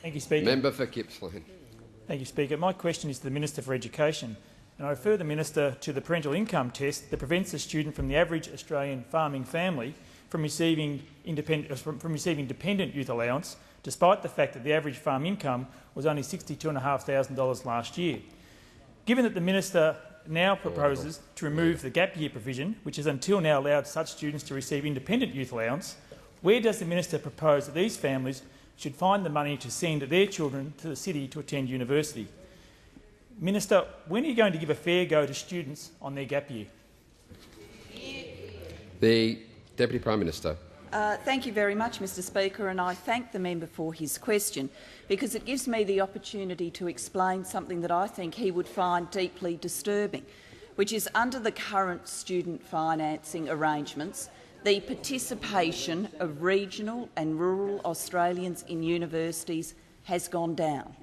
Thank you, Speaker. Member for Gippsland. Thank you, Speaker. My question is to the Minister for Education, and I refer the Minister to the parental income test that prevents a student from the average Australian farming family from receiving dependent youth allowance, despite the fact that the average farm income was only $62,500 last year. Given that the Minister now proposes to remove the gap year provision, which has until now allowed such students to receive independent youth allowance, where does the Minister propose that these families should find the money to send their children to the city to attend university? Minister, when are you going to give a fair go to students on their gap year? The Deputy Prime Minister. Thank you very much, Mr Speaker, and I thank the member for his question, because it gives me the opportunity to explain something that I think he would find deeply disturbing, which is under the current student financing arrangements, the participation of regional and rural Australians in universities has gone down.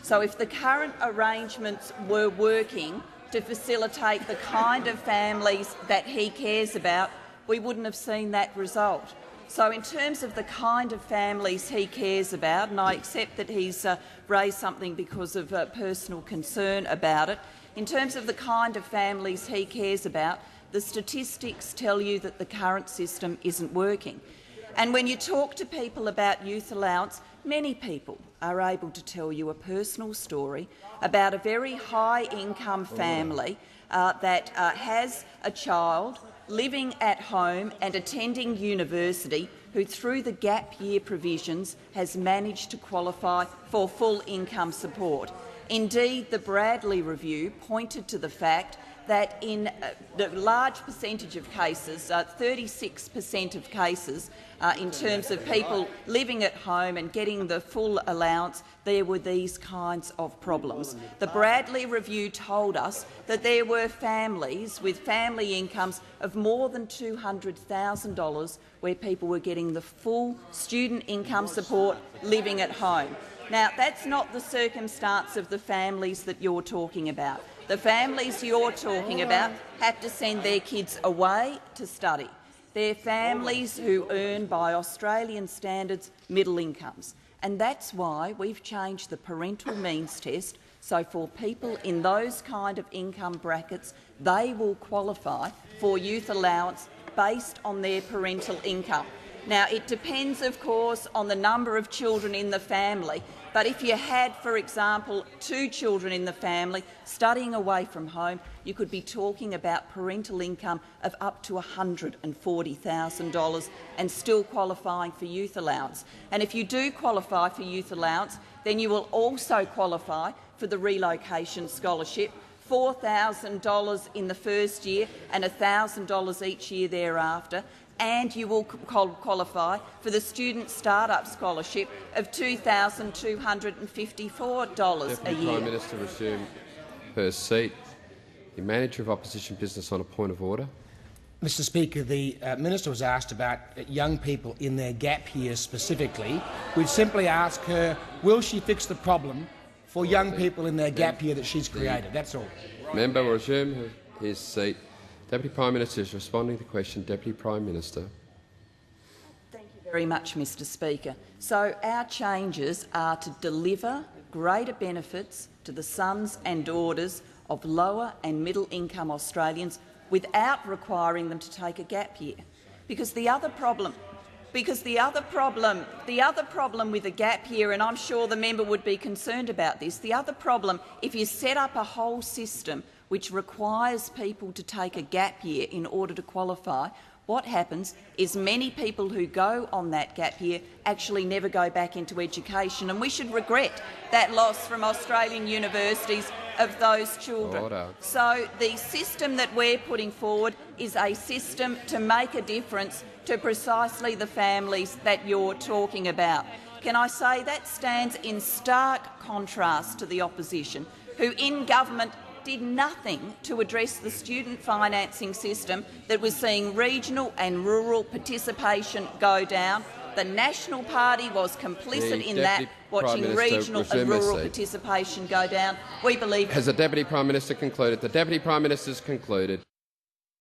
So if the current arrangements were working to facilitate the kind of families that he cares about, we wouldn't have seen that result. So in terms of the kind of families he cares about, and I accept that he's raised something because of personal concern about it, in terms of the kind of families he cares about, the statistics tell you that the current system isn't working. And when you talk to people about youth allowance, many people are able to tell you a personal story about a very high-income family that has a child living at home and attending university who, through the gap year provisions, has managed to qualify for full income support. Indeed, the Bradley Review pointed to the fact that in the large percentage of cases, 36% of cases, in terms of people living at home and getting the full allowance, there were these kinds of problems. The Bradley Review told us that there were families with family incomes of more than $200,000 where people were getting the full student income support living at home. Now, that's not the circumstance of the families that you're talking about. The families you're talking about have to send their kids away to study. They're families who earn, by Australian standards, middle incomes. And that's why we've changed the parental means test, so for people in those kind of income brackets, they will qualify for youth allowance based on their parental income. Now, it depends, of course, on the number of children in the family, but if you had, for example, 2 children in the family studying away from home, you could be talking about parental income of up to $140,000 and still qualifying for youth allowance. And if you do qualify for youth allowance, then you will also qualify for the relocation scholarship, $4,000 in the first year and $1,000 each year thereafter, and you will qualify for the Student Startup Scholarship of $2,254 a year. Prime Minister resume her seat. The Manager of Opposition Business on a point of order. Mr Speaker, the Minister was asked about young people in their gap year specifically. We'd simply ask her, will she fix the problem for young people in their gap year that she's created? That's all. Member will resume his seat. Deputy Prime Minister is responding to the question. Deputy Prime Minister. Thank you very much, Mr Speaker. So our changes are to deliver greater benefits to the sons and daughters of lower and middle income Australians without requiring them to take a gap year. Because the other problem with a gap year, and I'm sure the member would be concerned about this, the other problem, if you set up a whole system which requires people to take a gap year in order to qualify, what happens is many people who go on that gap year actually never go back into education, and we should regret that loss from Australian universities of those children. Order. So the system that we're putting forward is a system to make a difference to precisely the families that you're talking about. Can I say that stands in stark contrast to the opposition, who in government did nothing to address the student financing system that was seeing regional and rural participation go down. The National Party was complicit in that, watching regional and rural participation go down. We believe— Has the Deputy Prime Minister concluded? The Deputy Prime Minister has concluded.